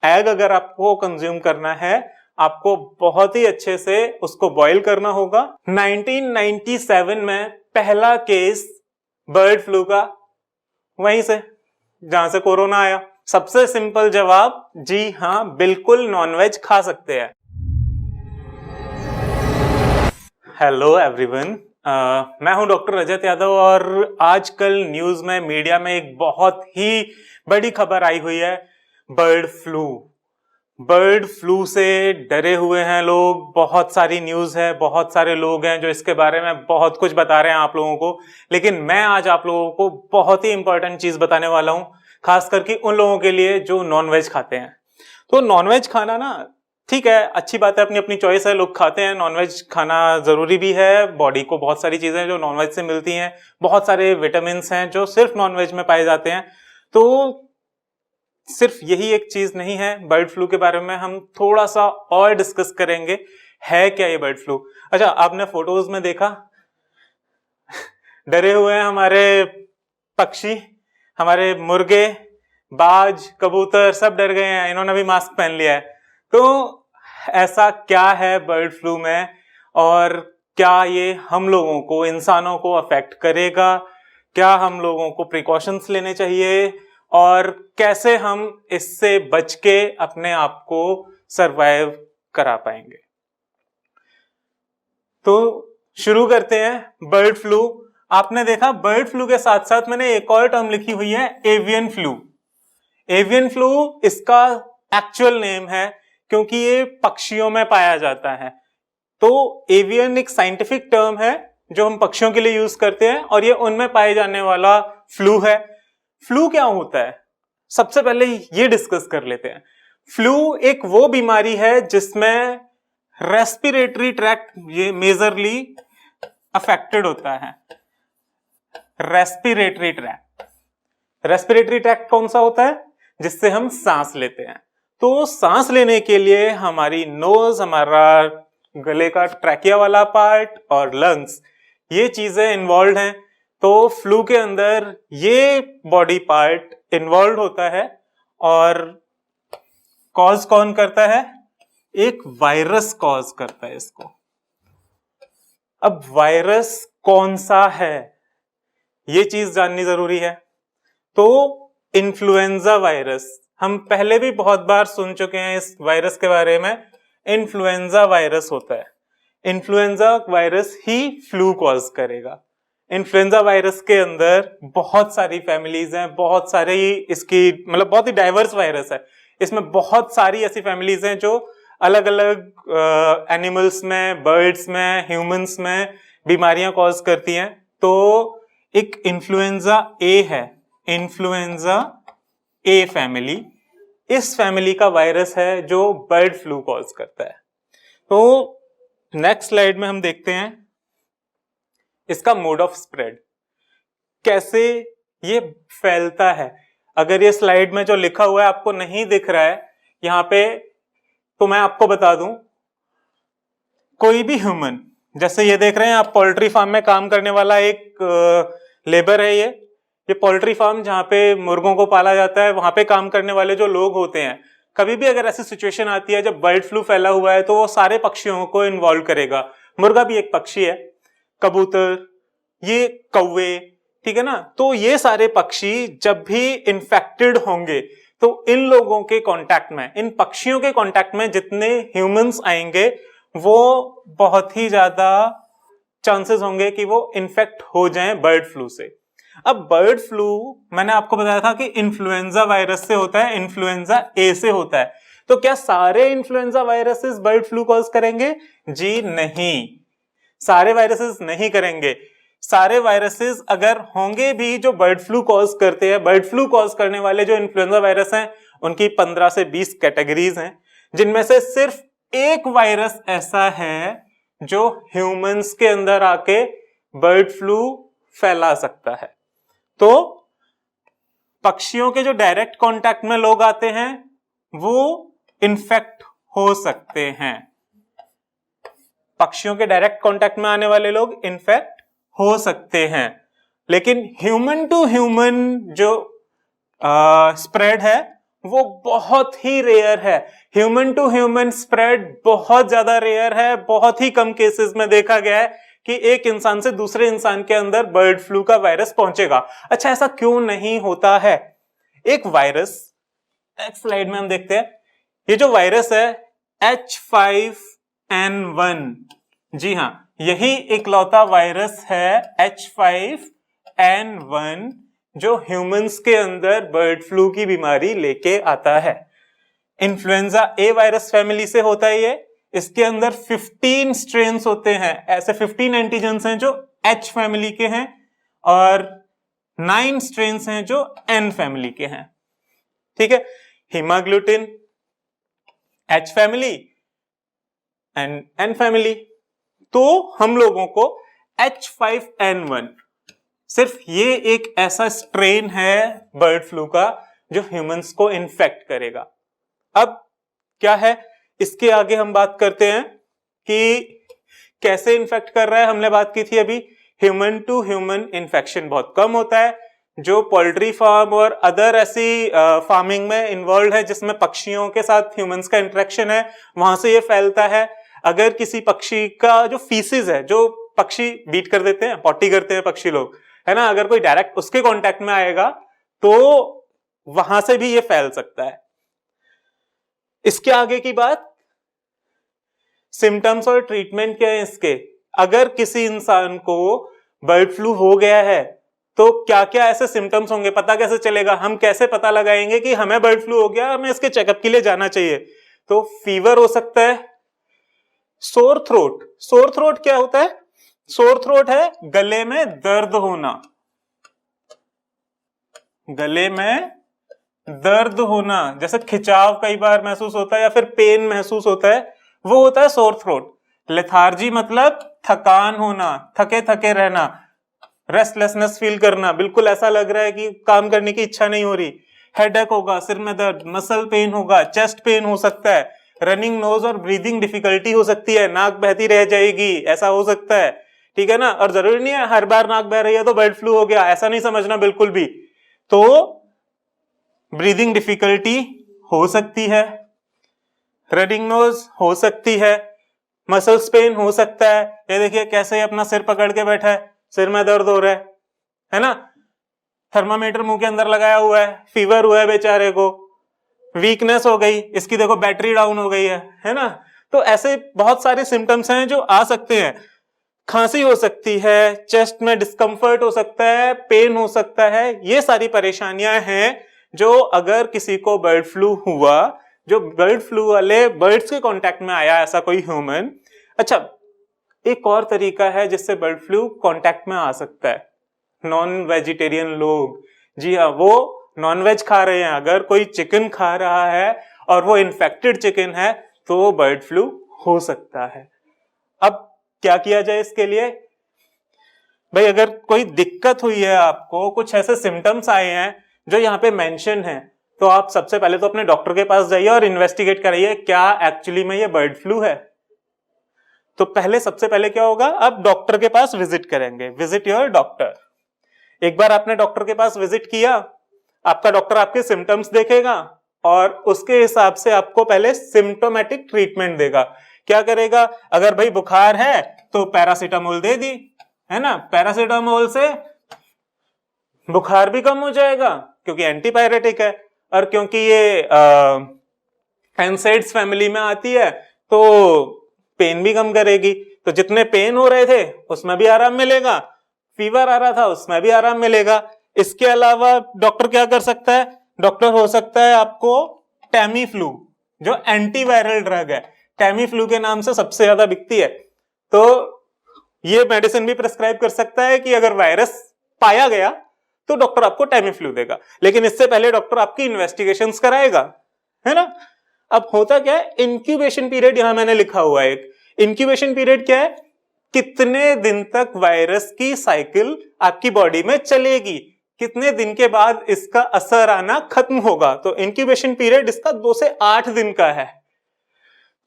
Egg अगर आपको consume करना है, आपको बहुत ही अच्छे से उसको बॉईल करना होगा। 1997 में पहला केस बर्ड फ्लू का वहीं से जहां से कोरोना आया। सबसे सिंपल जवाब जी हाँ, बिल्कुल नॉनवेज खा सकते हैं। हेलो एवरीवन, मैं हूं डॉक्टर रजत यादव और आजकल न्यूज में, मीडिया में एक बहुत ही बड़ी खबर आई हुई है, बर्ड फ्लू। बर्ड फ्लू से डरे हुए हैं लोग, बहुत सारी न्यूज है, बहुत सारे लोग हैं जो इसके बारे में बहुत कुछ बता रहे हैं आप लोगों को। लेकिन मैं आज आप लोगों को बहुत ही इंपॉर्टेंट चीज बताने वाला हूं, खास करके उन लोगों के लिए जो नॉनवेज खाते हैं। तो नॉनवेज खाना ना ठीक है, अच्छी बात है, अपनी अपनी चॉइस है, लोग खाते हैं। नॉनवेज खाना जरूरी भी है, बॉडी को बहुत सारी चीजें जो नॉनवेज से मिलती हैं, बहुत सारे विटामिन हैं जो सिर्फ नॉनवेज में पाए जाते हैं। तो सिर्फ यही एक चीज नहीं है, बर्ड फ्लू के बारे में हम थोड़ा सा और डिस्कस करेंगे। है क्या ये बर्ड फ्लू? अच्छा, आपने फोटोज में देखा डरे हुए हैं हमारे पक्षी, हमारे मुर्गे, बाज, कबूतर सब डर गए हैं, इन्होंने भी मास्क पहन लिया है। तो ऐसा क्या है बर्ड फ्लू में, और क्या ये हम लोगों को, इंसानों को अफेक्ट करेगा? क्या हम लोगों को प्रिकॉशंस लेने चाहिए, और कैसे हम इससे बच के अपने आप को सरवाइव करा पाएंगे? तो शुरू करते हैं। बर्ड फ्लू, आपने देखा बर्ड फ्लू के साथ साथ मैंने एक और टर्म लिखी हुई है, एवियन फ्लू। एवियन फ्लू इसका एक्चुअल नेम है, क्योंकि ये पक्षियों में पाया जाता है। तो एवियन एक साइंटिफिक टर्म है जो हम पक्षियों के लिए यूज करते हैं, और ये उनमें पाए जाने वाला फ्लू है। फ्लू क्या होता है, सबसे पहले ये डिस्कस कर लेते हैं। फ्लू एक वो बीमारी है जिसमें रेस्पिरेटरी ट्रैक्ट ये मेजरली अफेक्टेड होता है। रेस्पिरेटरी ट्रैक्ट कौन सा होता है? जिससे हम सांस लेते हैं। तो सांस लेने के लिए हमारी नोज, हमारा गले का ट्रैकिया वाला पार्ट और लंग्स, ये चीजें इन्वॉल्व हैं। तो फ्लू के अंदर ये बॉडी पार्ट इन्वॉल्व होता है, और कॉज कौन करता है? एक वायरस कॉज करता है इसको। अब वायरस कौन सा है, ये चीज जाननी जरूरी है। तो इन्फ्लुएंजा वायरस, हम पहले भी बहुत बार सुन चुके हैं इस वायरस के बारे में। इन्फ्लुएंजा वायरस होता है, इन्फ्लुएंजा वायरस ही फ्लू कॉज करेगा। इन्फ्लुएंजा वायरस के अंदर बहुत सारी फैमिलीज हैं, बहुत सारी इसकी मतलब बहुत ही डाइवर्स वायरस है। इसमें बहुत सारी ऐसी फैमिलीज हैं जो अलग अलग एनिमल्स में, बर्ड्स में, ह्यूमंस में बीमारियां कॉज करती हैं। तो एक इन्फ्लुएंजा ए है, इन्फ्लुएंजा ए फैमिली, इस फैमिली का वायरस है जो बर्ड फ्लू कॉज करता है। तो नेक्स्ट स्लाइड में हम देखते हैं इसका मोड ऑफ स्प्रेड, कैसे ये फैलता है। अगर ये स्लाइड में जो लिखा हुआ है आपको नहीं दिख रहा है यहां पे, तो मैं आपको बता दूं, कोई भी ह्यूमन, जैसे ये देख रहे हैं आप, पोल्ट्री फार्म में काम करने वाला एक लेबर है ये पोल्ट्री फार्म जहां पे मुर्गों को पाला जाता है, वहां पे काम करने वाले जो लोग होते हैं, कभी भी अगर ऐसी सिचुएशन आती है जब बर्ड फ्लू फैला हुआ है, तो वो सारे पक्षियों को इन्वॉल्व करेगा। मुर्गा भी एक पक्षी है, कबूतर, ये कौवे, ठीक है ना। तो ये सारे पक्षी जब भी इन्फेक्टेड होंगे, तो इन लोगों के कांटेक्ट में, इन पक्षियों के कांटेक्ट में जितने ह्यूमंस आएंगे, वो बहुत ही ज्यादा चांसेस होंगे कि वो इन्फेक्ट हो जाएं बर्ड फ्लू से। अब बर्ड फ्लू मैंने आपको बताया था कि इन्फ्लुएंजा वायरस से होता है, इन्फ्लुएंजा ए से होता है। तो क्या सारे influenza viruses bird flu cause करेंगे? जी नहीं, सारे वायरसेस नहीं करेंगे। सारे वायरसेस अगर होंगे भी जो बर्ड फ्लू कॉज करते हैं, बर्ड फ्लू कॉज करने वाले जो इन्फ्लुएंजा वायरस हैं, उनकी 15 से 20 कैटेगरीज हैं, जिनमें से सिर्फ एक वायरस ऐसा है जो ह्यूमंस के अंदर आके बर्ड फ्लू फैला सकता है। तो पक्षियों के जो डायरेक्ट कांटेक्ट में लोग आते हैं वो इन्फेक्ट हो सकते हैं, पक्षियों के डायरेक्ट कांटेक्ट में आने वाले लोग इन्फेक्ट हो सकते हैं। लेकिन ह्यूमन टू ह्यूमन जो स्प्रेड है वो बहुत ही रेयर है। ह्यूमन टू ह्यूमन स्प्रेड बहुत ज्यादा रेयर है। बहुत ही कम केसेस में देखा गया है कि एक इंसान से दूसरे इंसान के अंदर बर्ड फ्लू का वायरस पहुंचेगा। अच्छा, ऐसा क्यों नहीं होता है? एक वायरस, नेक्स्ट स्लाइड में हम देखते हैं, ये जो वायरस है H5N1, जी हां, यही इकलौता वायरस है H5N1 जो ह्यूमंस के अंदर बर्ड फ्लू की बीमारी लेके आता है। इन्फ्लुएंजा ए वायरस फैमिली से होता है ये। इसके अंदर 15 स्ट्रेन्स होते हैं, ऐसे 15 एंटीजेंस हैं जो H फैमिली के हैं और 9 स्ट्रेन्स हैं जो N फैमिली के हैं। ठीक है, हीमाग्लूटिन H family and N family. तो हम लोगों को H5N1 सिर्फ ये एक ऐसा स्ट्रेन है बर्ड फ्लू का जो ह्यूमंस को इन्फेक्ट करेगा। अब क्या है, इसके आगे हम बात करते हैं कि कैसे इन्फेक्ट कर रहा है। हमने बात की थी अभी, ह्यूमन टू ह्यूमन इन्फेक्शन बहुत कम होता है। जो पोल्ट्री फार्म और अदर ऐसी फार्मिंग में इन्वॉल्व है जिसमें पक्षियों के साथ ह्यूमंस का इंटरेक्शन है, वहां से ये फैलता है। अगर किसी पक्षी का जो फीसिस है, जो पक्षी बीट कर देते हैं, पॉटी करते हैं पक्षी लोग, है ना, अगर कोई डायरेक्ट उसके कांटेक्ट में आएगा तो वहां से भी ये फैल सकता है। इसके आगे की बात, सिम्टम्स और ट्रीटमेंट क्या है इसके। अगर किसी इंसान को बर्ड फ्लू हो गया है तो क्या क्या ऐसे सिम्टम्स होंगे, पता कैसे चलेगा, हम कैसे पता लगाएंगे कि हमें बर्ड फ्लू हो गया, हमें इसके चेकअप के लिए जाना चाहिए। तो फीवर हो सकता है, सोर थ्रोट। सोर थ्रोट क्या होता है? सोर थ्रोट है गले में दर्द होना, गले में दर्द होना, जैसे खिंचाव कई बार महसूस होता है या फिर पेन महसूस होता है, वो होता है सोर थ्रोट। लेथार्जी मतलब थकान होना, थके थके रहना, रेस्टलेसनेस फील करना, बिल्कुल ऐसा लग रहा है कि काम करने की इच्छा नहीं हो रही। हेडेक होगा, सिर में दर्द, मसल पेन होगा, चेस्ट पेन हो सकता है, रनिंग नोज और ब्रीदिंग डिफिकल्टी हो सकती है, नाक बहती रह जाएगी, ऐसा हो सकता है। ठीक है ना, और जरूरी नहीं है हर बार नाक बह रही है तो बर्ड फ्लू हो गया, ऐसा नहीं समझना बिल्कुल भी। तो ब्रीदिंग डिफिकल्टी हो सकती है, रनिंग नोज हो सकती है, मसल्स पेन हो सकता है। ये देखिए कैसे अपना सिर पकड़ के बैठा है, सिर में दर्द हो रहा है ना, थर्मामीटर मुंह के अंदर लगाया हुआ है, फीवर हुआ है बेचारे को, वीकनेस हो गई, इसकी देखो बैटरी डाउन हो गई है ना। तो ऐसे बहुत सारे सिम्टम्स हैं जो आ सकते हैं। खांसी हो सकती है, चेस्ट में डिस्कंफर्ट हो सकता है, पेन हो सकता है। ये सारी परेशानियां हैं जो अगर किसी को बर्ड फ्लू हुआ, जो बर्ड फ्लू वाले बर्ड्स के कांटेक्ट में आया ऐसा कोई ह्यूमन। अच्छा, एक और तरीका है जिससे बर्ड फ्लू कांटेक्ट में आ सकता है, नॉन वेजिटेरियन लोग। जी हाँ, वो नॉन वेज खा रहे हैं, अगर कोई चिकन खा रहा है और वो इन्फेक्टेड चिकन है तो बर्ड फ्लू हो सकता है। अब क्या किया जाए इसके लिए? भाई अगर कोई दिक्कत हुई है, आपको कुछ ऐसे सिम्टम्स आए हैं जो यहाँ पे मेंशन है, तो आप सबसे पहले तो अपने डॉक्टर के पास जाइए और इन्वेस्टिगेट कराइए क्या एक्चुअली में ये बर्ड फ्लू है। तो पहले सबसे पहले क्या होगा, आप डॉक्टर के पास विजिट करेंगे, विजिट योर डॉक्टर। एक बार आपने डॉक्टर के पास विजिट किया, आपका डॉक्टर आपके सिम्टम्स देखेगा और उसके हिसाब से आपको पहले सिम्टोमेटिक ट्रीटमेंट देगा। क्या करेगा, अगर भाई बुखार है तो पैरासीटामोल दे दी, है ना, पैरासीटामोल से बुखार भी कम हो जाएगा क्योंकि एंटीपायरेटिक है, और क्योंकि ये एनसाइड्स फैमिली में आती है तो पेन भी कम करेगी। तो जितने पेन हो रहे थे उसमें भी आराम मिलेगा, फीवर आ रहा था उसमें भी आराम मिलेगा। इसके अलावा डॉक्टर क्या कर सकता है, डॉक्टर हो सकता है आपको टैमी फ्लू, जो एंटीवायरल ड्रग है, टैमी फ्लू के नाम से सबसे ज्यादा बिकती है, तो ये मेडिसिन भी प्रिस्क्राइब कर सकता है कि अगर वायरस पाया गया तो डॉक्टर आपको टैमी फ्लू देगा। लेकिन इससे पहले डॉक्टर आपकी इन्वेस्टिगेशंस कराएगा, है ना। अब होता क्या है, इंक्यूबेशन पीरियड यहां मैंने लिखा हुआ है। एक इंक्यूबेशन पीरियड क्या है, कितने दिन तक वायरस की साइकिल आपकी बॉडी में चलेगी, कितने दिन के बाद इसका असर आना खत्म होगा। तो इंक्यूबेशन पीरियड इसका 2 से 8 दिन का है।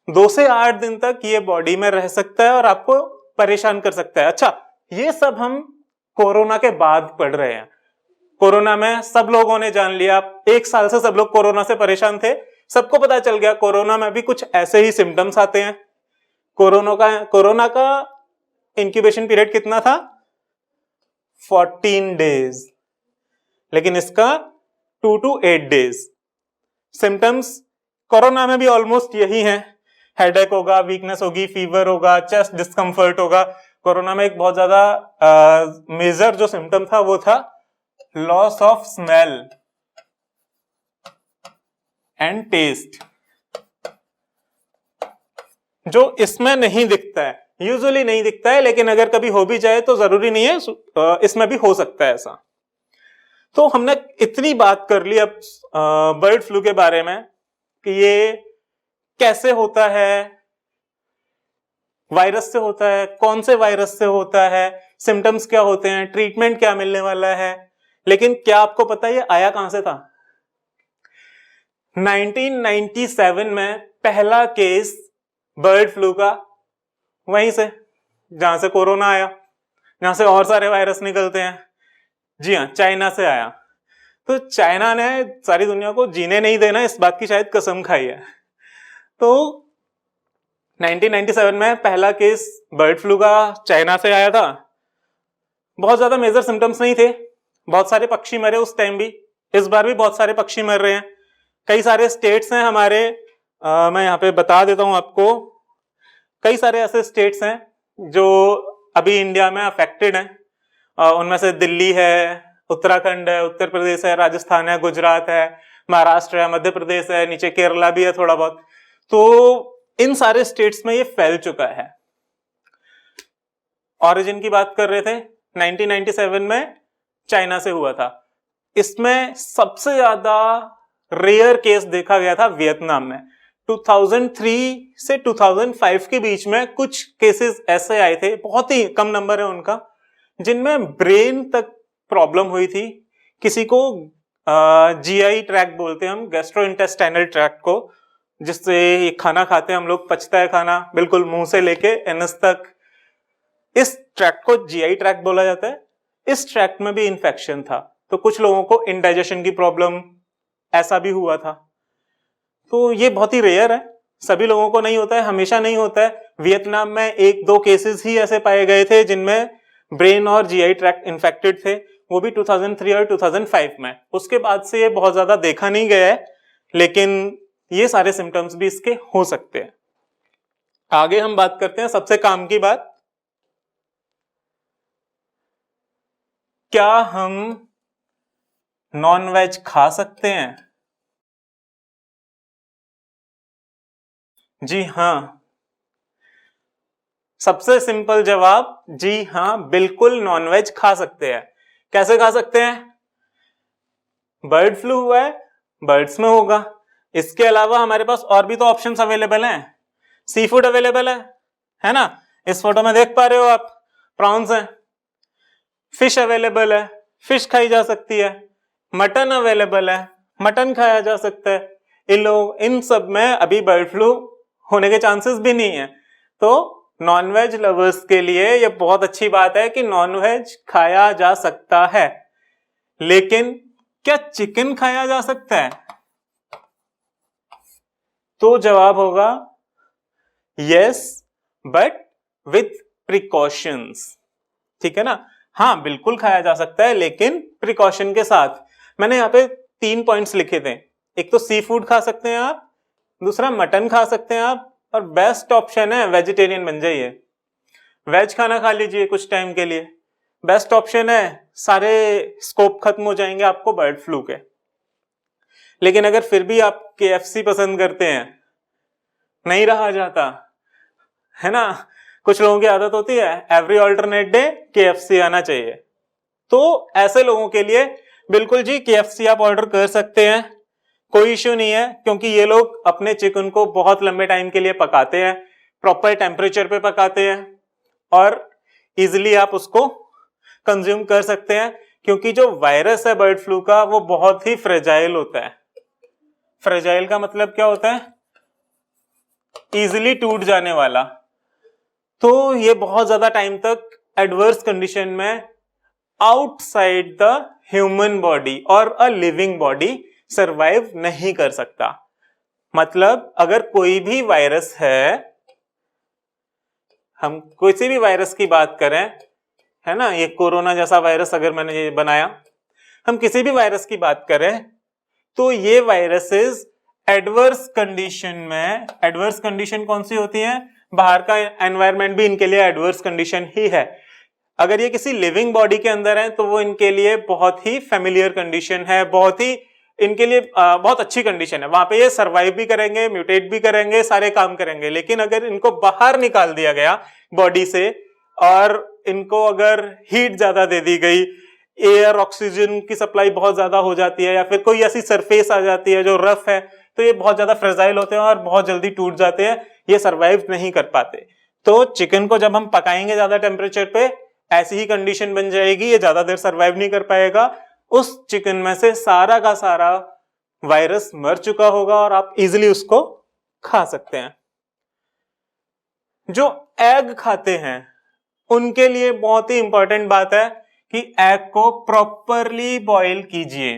2 से 8 दिन तक ये बॉडी में रह सकता है और आपको परेशान कर सकता है। अच्छा, ये सब हम कोरोना के बाद पढ़ रहे हैं। कोरोना में सब लोगों ने जान लिया, 1 साल से सब लोग कोरोना से परेशान थे, सबको पता चल गया कोरोना में भी कुछ ऐसे ही सिम्टम्स आते हैं। कोरोना का इंक्यूबेशन पीरियड कितना था? 14 डेज, लेकिन इसका 2 to 8 डेज। सिम्टम्स कोरोना में भी ऑलमोस्ट यही है, हेडेक होगा, वीकनेस होगी, फीवर होगा, चेस्ट डिस्कम्फर्ट होगा। कोरोना में एक बहुत ज्यादा मेजर जो सिम्टम था वो था loss of smell and taste, जो इसमें नहीं दिखता है, यूजुअली नहीं दिखता है, लेकिन अगर कभी हो भी जाए तो जरूरी नहीं है, इसमें भी हो सकता है ऐसा। तो हमने इतनी बात कर ली अब बर्ड फ्लू के बारे में कि ये कैसे होता है, वायरस से होता है, कौन से वायरस से होता है, सिम्टम्स क्या होते हैं, ट्रीटमेंट क्या मिलने वाला है। लेकिन क्या आपको पता है ये आया कहां से था? 1997 में पहला केस बर्ड फ्लू का वहीं से, जहां से कोरोना आया, जहां से और सारे वायरस निकलते हैं। जी हाँ, चाइना से आया। तो चाइना ने सारी दुनिया को जीने नहीं देना, इस बात की शायद कसम खाई है। तो 1997 में पहला केस बर्ड फ्लू का चाइना से आया था। बहुत ज्यादा मेजर सिम्टम्स नहीं थे, बहुत सारे पक्षी मरे उस टाइम भी, इस बार भी बहुत सारे पक्षी मर रहे हैं। कई सारे स्टेट्स हैं हमारे, मैं यहाँ पे बता देता हूं आपको, कई सारे ऐसे स्टेट्स हैं जो अभी इंडिया में अफेक्टेड हैं। उनमें से दिल्ली है, उत्तराखंड है, उत्तर प्रदेश है, राजस्थान है, गुजरात है, महाराष्ट्र है, मध्य प्रदेश है, नीचे केरला भी है थोड़ा बहुत। तो इन सारे स्टेट्स में ये फैल चुका है। ओरिजिन की बात कर रहे थे, 1997 में चाइना से हुआ था। इसमें सबसे ज्यादा रेयर केस देखा गया था वियतनाम में। 2003 से 2005 के बीच में कुछ केसेस ऐसे आए थे, बहुत ही कम नंबर है उनका, जिनमें ब्रेन तक प्रॉब्लम हुई थी। किसी को जीआई ट्रैक्ट बोलते हैं हम, गैस्ट्रोइंटेस्टाइनल ट्रैक्ट को, जिससे खाना खाते हैं हम लोग, पचता है खाना बिल्कुल मुंह से लेके एनस तक, इस ट्रैक्ट को जीआई ट्रैक्ट बोला जाता है। इस ट्रैक्ट में भी इन्फेक्शन था, तो कुछ लोगों को इंडाइजेशन की प्रॉब्लम ऐसा भी हुआ था। तो ये बहुत ही रेयर है, सभी लोगों को नहीं होता है, हमेशा नहीं होता है। वियतनाम में 1-2 केसेस ही ऐसे पाए गए थे जिनमें ब्रेन और जीआई ट्रैक्ट इन्फेक्टेड थे, वो भी 2003 और 2005 में। उसके बाद से ये बहुत ज्यादा देखा नहीं गया है, लेकिन ये सारे सिम्टम्स भी इसके हो सकते हैं। आगे हम बात करते हैं सबसे काम की बात, क्या हम नॉनवेज खा सकते हैं? जी हाँ, सबसे सिंपल जवाब जी हाँ, बिल्कुल नॉनवेज खा सकते हैं। कैसे खा सकते हैं? बर्ड फ्लू हुआ है, बर्ड्स में होगा, इसके अलावा हमारे पास और भी तो ऑप्शंस अवेलेबल हैं। सी फूड अवेलेबल है ना, इस फोटो में देख पा रहे हो आप, प्रॉन्स हैं। फिश अवेलेबल है, फिश खाई जा सकती है। मटन अवेलेबल है, मटन खाया जा सकता है। इन सब में अभी बर्ड फ्लू होने के चांसेस भी नहीं है। तो नॉनवेज लवर्स के लिए ये बहुत अच्छी बात है कि नॉनवेज खाया जा सकता है। लेकिन क्या चिकन खाया जा सकता है? तो जवाब होगा यस, बट विथ प्रिकॉशंस। ठीक है ना, हाँ बिल्कुल खाया जा सकता है, लेकिन प्रिकॉशन के साथ। मैंने यहाँ पे 3 पॉइंट्स लिखे थे, एक तो सी फूड खा सकते हैं आप, दूसरा मटन खा सकते हैं आप, और बेस्ट ऑप्शन है वेजिटेरियन बन जाइए, वेज खाना खा लीजिए कुछ टाइम के लिए, बेस्ट ऑप्शन है। सारे स्कोप खत्म हो जाएंगे आपको बर्ड फ्लू के। लेकिन अगर फिर भी आप KFC पसंद करते हैं, नहीं रहा जाता है ना, कुछ लोगों की आदत होती है एवरी ऑल्टरनेट डे KFC आना चाहिए, तो ऐसे लोगों के लिए बिल्कुल जी KFC आप ऑर्डर कर सकते हैं, कोई इश्यू नहीं है। क्योंकि ये लोग अपने चिकन को बहुत लंबे टाइम के लिए पकाते हैं, प्रॉपर टेम्परेचर पे पकाते हैं, और इजिली आप उसको कंज्यूम कर सकते हैं। क्योंकि जो वायरस है बर्ड फ्लू का, वो बहुत ही फ्रेजाइल होता है। फ्रेजाइल का मतलब क्या होता है? इजिली टूट जाने वाला। तो ये बहुत ज्यादा टाइम तक एडवर्स कंडीशन में आउटसाइड द ह्यूमन बॉडी और अ लिविंग बॉडी सरवाइव नहीं कर सकता। मतलब अगर कोई भी वायरस है, हम किसी भी वायरस की बात करें, है ना, ये कोरोना जैसा वायरस अगर मैंने ये बनाया, हम किसी भी वायरस की बात करें तो ये वायरसेस एडवर्स कंडीशन में, एडवर्स कंडीशन कौन सी होती है, बाहर का एनवायरनमेंट भी इनके लिए एडवर्स कंडीशन ही है। अगर ये किसी लिविंग बॉडी के अंदर है तो वो इनके लिए बहुत ही फेमिलियर कंडीशन है, बहुत ही इनके लिए बहुत अच्छी कंडीशन है। वहां पे ये सर्वाइव भी करेंगे, म्यूटेट भी करेंगे, सारे काम करेंगे। लेकिन अगर इनको बाहर निकाल दिया गया बॉडी से और इनको अगर हीट ज्यादा दे दी गई, एयर ऑक्सीजन की सप्लाई बहुत ज्यादा हो जाती है, या फिर कोई ऐसी सरफेस आ जाती है जो रफ है, तो ये बहुत ज्यादा फ्रेजाइल होते हैं और बहुत जल्दी टूट जाते हैं, ये सर्वाइव नहीं कर पाते। तो चिकन को जब हम पकाएंगे ज्यादा टेम्परेचर पे, ऐसी ही कंडीशन बन जाएगी, ये ज्यादा देर सर्वाइव नहीं कर पाएगा। उस चिकन में से सारा का सारा वायरस मर चुका होगा और आप इजिली उसको खा सकते हैं। जो एग खाते हैं उनके लिए बहुत ही इंपॉर्टेंट बात है कि एग को प्रॉपरली बॉईल कीजिए,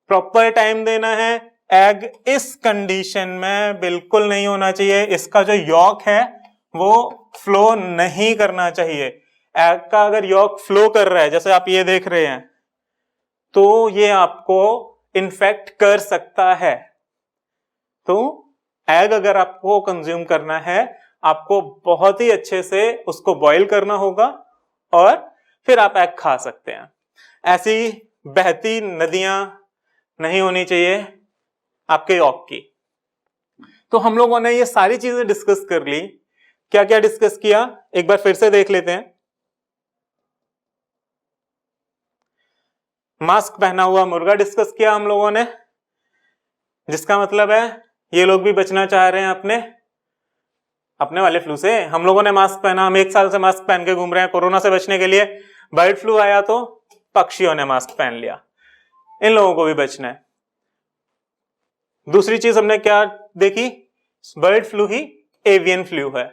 प्रॉपर टाइम देना है। एग इस कंडीशन में बिल्कुल नहीं होना चाहिए, इसका जो यॉक है वो फ्लो नहीं करना चाहिए। एग का अगर यॉक फ्लो कर रहा है, जैसे आप ये देख रहे हैं, तो ये आपको इन्फेक्ट कर सकता है। तो एग अगर आपको कंज्यूम करना है, आपको बहुत ही अच्छे से उसको बॉईल करना होगा और फिर आप एग खा सकते हैं। ऐसी बहती नदियां नहीं होनी चाहिए आपके यॉक की। तो हम लोगों ने ये सारी चीजें डिस्कस कर ली। क्या क्या डिस्कस किया, एक बार फिर से देख लेते हैं। मास्क पहना हुआ मुर्गा डिस्कस किया हम लोगों ने, जिसका मतलब है ये लोग भी बचना चाह रहे हैं अपने वाले फ्लू से। हम लोगों ने मास्क पहना, हम 1 साल से मास्क पहन के घूम रहे हैं कोरोना से बचने के लिए। बर्ड फ्लू आया तो पक्षियों ने मास्क पहन लिया, इन लोगों को भी बचना है। दूसरी चीज हमने क्या देखी, बर्ड फ्लू ही एवियन फ्लू है।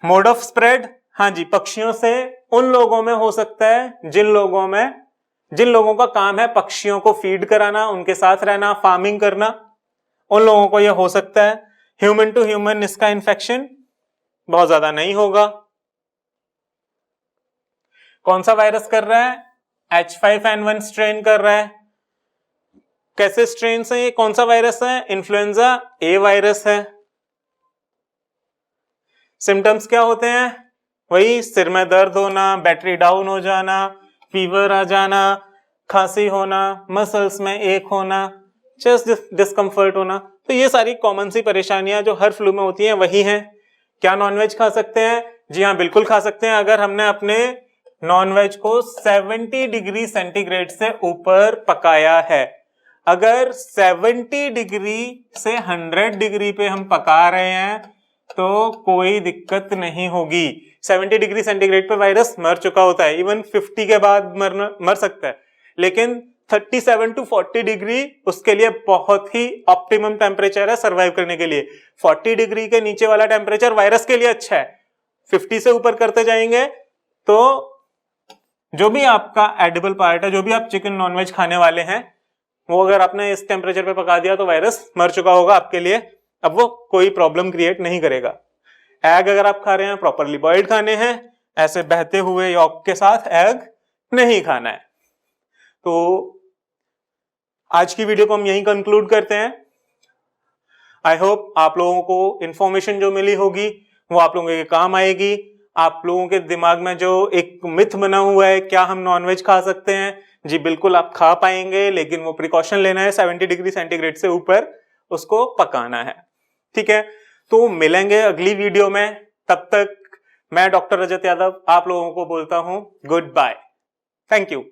मोड ऑफ स्प्रेड, हाँ जी, पक्षियों से उन लोगों में हो सकता है जिन लोगों का काम है पक्षियों को फीड कराना, उनके साथ रहना, फार्मिंग करना, उन लोगों को यह हो सकता है। ह्यूमन टू ह्यूमन इसका इन्फेक्शन बहुत ज्यादा नहीं होगा। कौन सा वायरस कर रहा है, H5N1 स्ट्रेन कर रहा है। कैसे स्ट्रेन है ये, कौन सा वायरस है, इन्फ्लुएंजा ए वायरस है। सिम्टम्स क्या होते हैं, वही सिर में दर्द होना, बैटरी डाउन हो जाना, फीवर आ जाना, खांसी होना, मसल्स में एक होना, चेस्ट डिस्कम्फर्ट होना। तो ये सारी कॉमन सी परेशानियां जो हर फ्लू में होती हैं वही हैं। क्या नॉनवेज खा सकते हैं, जी हाँ बिल्कुल खा सकते हैं। अगर हमने अपने नॉनवेज को 70 डिग्री सेंटीग्रेड से ऊपर पकाया है, अगर 70 डिग्री से 100 डिग्री पे हम पका रहे हैं तो कोई दिक्कत नहीं होगी। 70 डिग्री सेंटीग्रेड पे वायरस मर चुका होता है, इवन 50 के बाद मर सकता है, लेकिन 37 टू 40 डिग्री उसके लिए बहुत ही ऑप्टिमम टेम्परेचर है सर्वाइव करने के लिए। 40 डिग्री के नीचे वाला टेम्परेचर वायरस के लिए अच्छा है। 50 से ऊपर करते जाएंगे तो जो भी आपका एडिबल पार्ट है, जो भी आप चिकन नॉनवेज खाने वाले हैं, वो अगर आपने इस टेम्परेचर पे पका दिया तो वायरस मर चुका होगा आपके लिए, अब वो कोई प्रॉब्लम क्रिएट नहीं करेगा। एग अगर आप खा रहे हैं, प्रॉपरली बॉइल्ड खाने हैं, ऐसे बहते हुए यॉक के साथ एग नहीं खाना है। तो आज की वीडियो को हम यहीं कंक्लूड करते हैं। आई होप आप लोगों को इंफॉर्मेशन जो मिली होगी वो आप लोगों के काम आएगी। आप लोगों के दिमाग में जो एक मिथ बना हुआ है क्या हम नॉनवेज खा सकते हैं, जी बिल्कुल आप खा पाएंगे, लेकिन वो प्रिकॉशन लेना है, 70 डिग्री सेंटीग्रेड से ऊपर उसको पकाना है। ठीक है, तो मिलेंगे अगली वीडियो में। तब तक मैं डॉक्टर रजत यादव आप लोगों को बोलता हूं गुड बाय, थैंक यू।